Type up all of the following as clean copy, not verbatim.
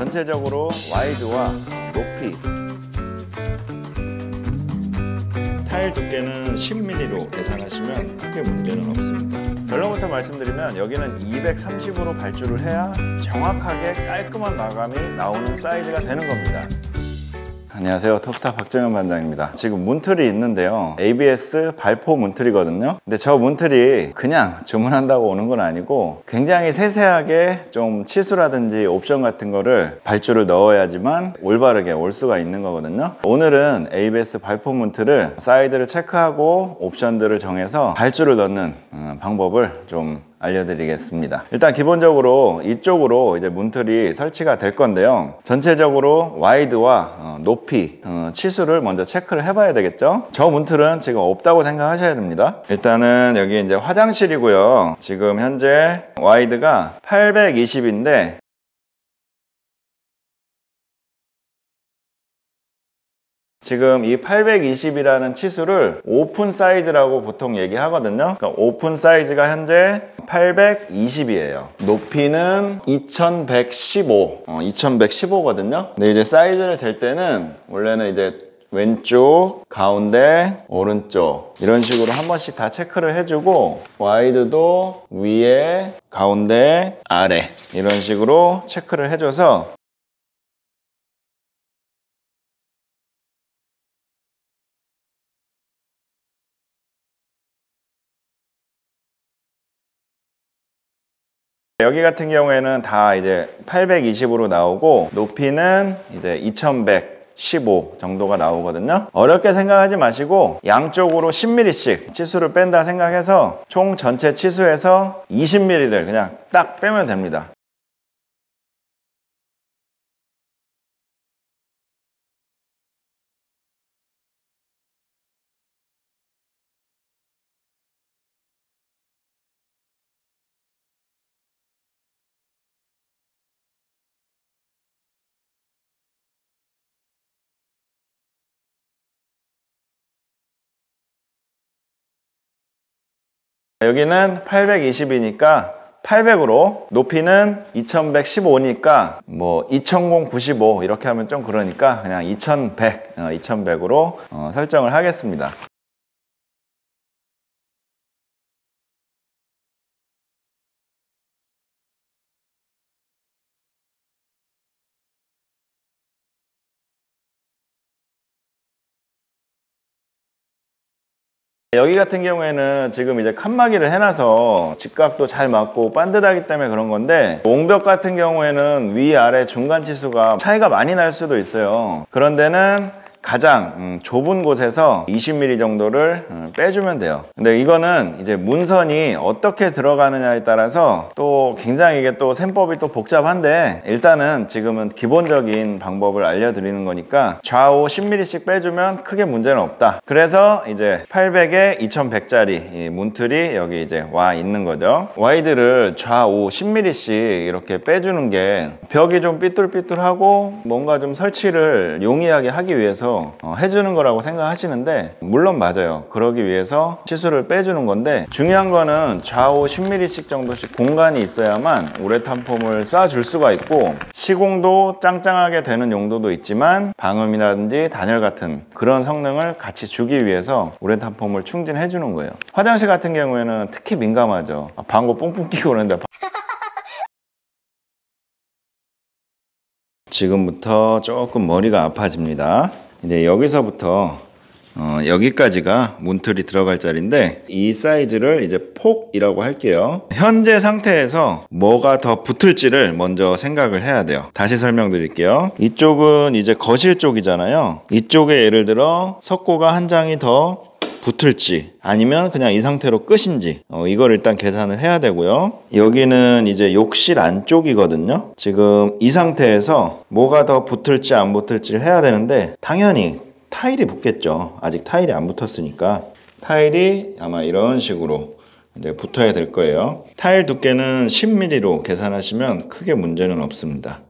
전체적으로 와이드와 높이, 타일 두께는 10mm로 계산하시면 크게 문제는 없습니다. 결론부터 말씀드리면 여기는 230으로 발주를 해야 정확하게 깔끔한 마감이 나오는 사이즈가 되는 겁니다. 안녕하세요, 톱스타 박정현 반장입니다. 지금 문틀이 있는데요, ABS 발포 문틀이거든요. 근데 저 문틀이 그냥 주문한다고 오는 건 아니고 굉장히 세세하게 좀 치수라든지 옵션 같은 거를 발주를 넣어야지만 올바르게 올 수가 있는 거거든요. 오늘은 ABS 발포 문틀을 사이즈를 체크하고 옵션들을 정해서 발주를 넣는 방법을 좀 알려드리겠습니다. 일단 기본적으로 이쪽으로 이제 문틀이 설치가 될 건데요, 전체적으로 와이드와 높이, 치수를 먼저 체크를 해봐야 되겠죠. 저 문틀은 지금 없다고 생각하셔야 됩니다. 일단은 여기 이제 화장실이고요. 지금 현재 와이드가 820인데 지금 이 820이라는 치수를 오픈 사이즈라고 보통 얘기하거든요. 그러니까 오픈 사이즈가 현재 820이에요. 높이는 2115거든요. 근데 이제 사이즈를 잴 때는 원래는 이제 왼쪽, 가운데, 오른쪽 이런 식으로 한 번씩 다 체크를 해주고, 와이드도 위에, 가운데, 아래 이런 식으로 체크를 해줘서 여기 같은 경우에는 다 이제 820으로 나오고 높이는 이제 2115 정도가 나오거든요. 어렵게 생각하지 마시고 양쪽으로 10mm씩 치수를 뺀다 생각해서 총 전체 치수에서 20mm를 그냥 딱 빼면 됩니다. 여기는 820이니까 800으로, 높이는 2115니까 뭐 2095 이렇게 하면 좀 그러니까 그냥 2100으로 설정을 하겠습니다. 여기 같은 경우에는 지금 이제 칸막이를 해놔서 직각도 잘 맞고 반듯하기 때문에 그런 건데, 옹벽 같은 경우에는 위아래 중간 치수가 차이가 많이 날 수도 있어요. 그런 데는 가장 좁은 곳에서 20mm 정도를 빼주면 돼요. 근데 이거는 이제 문선이 어떻게 들어가느냐에 따라서 또 굉장히 이게 또 셈법이 또 복잡한데, 일단은 지금은 기본적인 방법을 알려드리는 거니까 좌우 10mm씩 빼주면 크게 문제는 없다. 그래서 이제 800에 2100짜리 이 문틀이 여기 이제 와 있는 거죠. 와이드를 좌우 10mm씩 이렇게 빼주는 게 벽이 좀 삐뚤삐뚤하고 뭔가 좀 설치를 용이하게 하기 위해서 해주는 거라고 생각하시는데, 물론 맞아요. 그러기 위해서 치수를 빼주는 건데, 중요한 거는 좌우 10mm씩 정도씩 공간이 있어야만 우레탄 폼을 쏴줄 수가 있고, 시공도 짱짱하게 되는 용도도 있지만 방음이라든지 단열 같은 그런 성능을 같이 주기 위해서 우레탄 폼을 충진해 주는 거예요. 화장실 같은 경우에는 특히 민감하죠. 방구 뿡뿡 끼고 그러는데 지금부터 조금 머리가 아파집니다. 이제 여기서부터 여기까지가 문틀이 들어갈 자리인데, 이 사이즈를 이제 폭이라고 할게요. 현재 상태에서 뭐가 더 붙을지를 먼저 생각을 해야 돼요. 다시 설명드릴게요. 이쪽은 이제 거실 쪽이잖아요. 이쪽에 예를 들어 석고가 한 장이 더 붙을지 아니면 그냥 이 상태로 끝인지 이걸 일단 계산을 해야 되고요. 여기는 이제 욕실 안쪽이거든요. 지금 이 상태에서 뭐가 더 붙을지 안 붙을지 해야 되는데, 당연히 타일이 붙겠죠. 아직 타일이 안 붙었으니까 타일이 아마 이런 식으로 이제 붙어야 될 거예요. 타일 두께는 10mm로 계산하시면 크게 문제는 없습니다.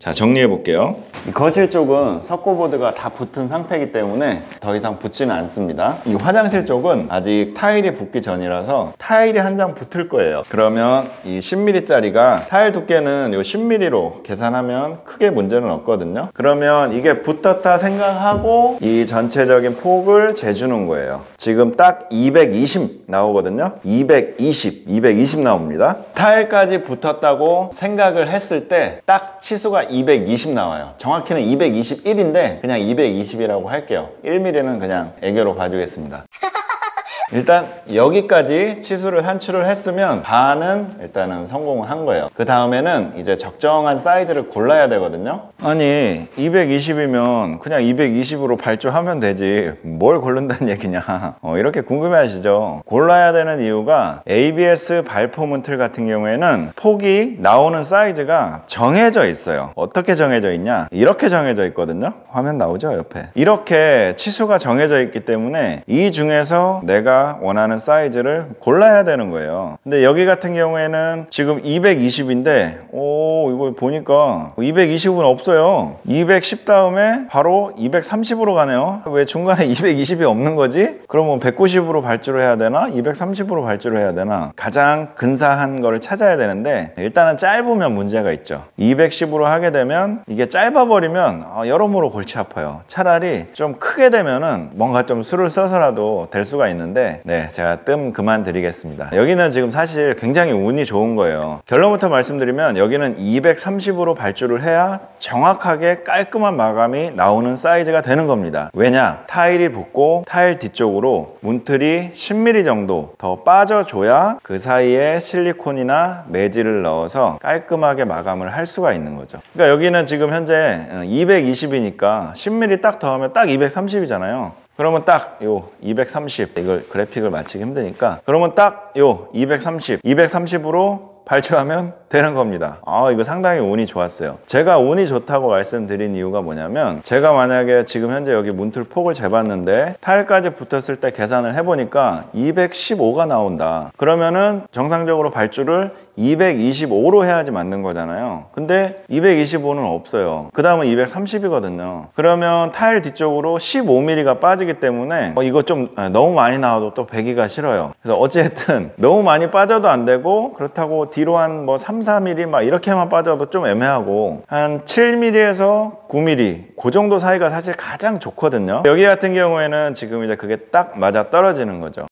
자, 정리해 볼게요. 이 거실 쪽은 석고보드가 다 붙은 상태이기 때문에 더 이상 붙지는 않습니다. 이 화장실 쪽은 아직 타일이 붙기 전이라서 타일이 한 장 붙을 거예요. 그러면 이 10mm 짜리가 타일 두께는 이 10mm로 계산하면 크게 문제는 없거든요. 그러면 이게 붙었다 생각하고 이 전체적인 폭을 재주는 거예요. 지금 딱 220 나오거든요. 220 나옵니다. 타일까지 붙었다고 생각을 했을 때 딱 치수가 220 나와요. 정확히는 221인데 그냥 220이라고 할게요. 1mm는 그냥 애교로 봐주겠습니다. 일단 여기까지 치수를 산출을 했으면 반은 일단은 성공을 한 거예요. 그 다음에는 이제 적정한 사이즈를 골라야 되거든요. 아니 220이면 그냥 220으로 발주하면 되지 뭘 고른다는 얘기냐 이렇게 궁금해 하시죠. 골라야 되는 이유가 ABS 발포문 틀 같은 경우에는 폭이 나오는 사이즈가 정해져 있어요. 어떻게 정해져 있냐, 이렇게 정해져 있거든요. 화면 나오죠 옆에. 이렇게 치수가 정해져 있기 때문에 이 중에서 내가 원하는 사이즈를 골라야 되는 거예요. 근데 여기 같은 경우에는 지금 220인데 이거 보니까 220은 없어요. 210 다음에 바로 230으로 가네요. 왜 중간에 220이 없는 거지? 그러면 190으로 발주를 해야 되나? 230으로 발주를 해야 되나? 가장 근사한 거를 찾아야 되는데 일단은 짧으면 문제가 있죠. 210으로 하게 되면 이게 짧아버리면 여러모로 골치 아파요. 차라리 좀 크게 되면은 뭔가 좀 수를 써서라도 될 수가 있는데 네, 제가 뜸 그만 드리겠습니다. 여기는 지금 사실 굉장히 운이 좋은 거예요. 결론부터 말씀드리면 여기는 230으로 발주를 해야 정확하게 깔끔한 마감이 나오는 사이즈가 되는 겁니다. 왜냐? 타일이 붙고 타일 뒤쪽으로 문틀이 10mm 정도 더 빠져줘야 그 사이에 실리콘이나 매질을 넣어서 깔끔하게 마감을 할 수가 있는 거죠. 그러니까 여기는 지금 현재 220이니까 10mm 딱 더하면 딱 230이잖아요. 그러면 딱 요 230, 이걸 그래픽을 맞추기 힘드니까 그러면 딱 요 230으로 발주하면 되는 겁니다. 이거 상당히 운이 좋았어요. 제가 운이 좋다고 말씀드린 이유가 뭐냐면 제가 만약에 지금 현재 여기 문틀 폭을 재봤는데 타일까지 붙었을 때 계산을 해보니까 215가 나온다. 그러면은 정상적으로 발주를 225로 해야지 맞는 거잖아요. 근데 225는 없어요. 그 다음은 230이거든요. 그러면 타일 뒤쪽으로 15mm가 빠지기 때문에 이거 좀 너무 많이 나와도 또 배기가 싫어요. 그래서 어쨌든 너무 많이 빠져도 안 되고 그렇다고 뒤로 한 뭐 3, 4mm 막 이렇게만 빠져도 좀 애매하고 한 7mm에서 9mm 그 정도 사이가 사실 가장 좋거든요. 여기 같은 경우에는 지금 이제 그게 딱 맞아 떨어지는 거죠.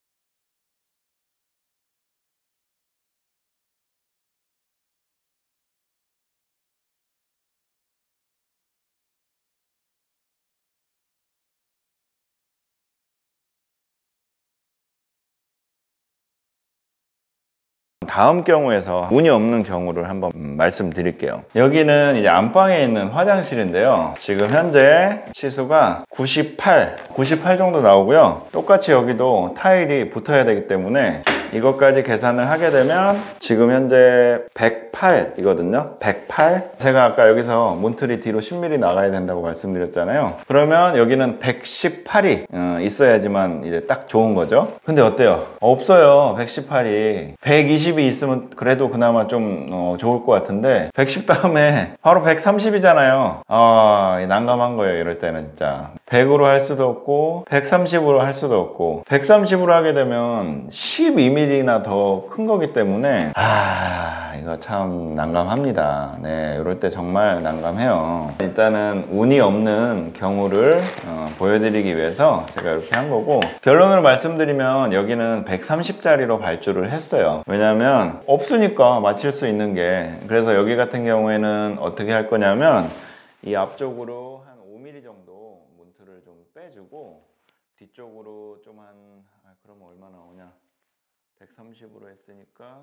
다음 경우에서 운이 없는 경우를 한번 말씀드릴게요. 여기는 이제 안방에 있는 화장실인데요. 지금 현재 치수가 98 정도 나오고요. 똑같이 여기도 타일이 붙어야 되기 때문에 이것까지 계산을 하게 되면 지금 현재 108이거든요. 108. 제가 아까 여기서 문틀이 뒤로 10mm 나가야 된다고 말씀드렸잖아요. 그러면 여기는 118이 있어야지만 이제 딱 좋은 거죠. 근데 어때요? 없어요. 118이. 120이 있으면 그래도 그나마 좀 좋을 것 같은데 110 다음에 바로 130이잖아요. 난감한 거예요. 이럴 때는 진짜 100으로 할 수도 없고 130으로 할 수도 없고 130으로 하게 되면 12mm나 더 큰 거기 때문에 이거 참 난감합니다. 네, 이럴 때 정말 난감해요. 일단은 운이 없는 경우를 보여드리기 위해서 제가 이렇게 한 거고, 결론을 말씀드리면 여기는 130짜리로 발주를 했어요. 왜냐면 없으니까 맞출 수 있는 게. 그래서 여기 같은 경우에는 어떻게 할 거냐면 이 앞쪽으로 한 5mm 정도 문틀을 좀 빼주고 뒤쪽으로 좀 그러면 얼마 나오냐, 130으로 했으니까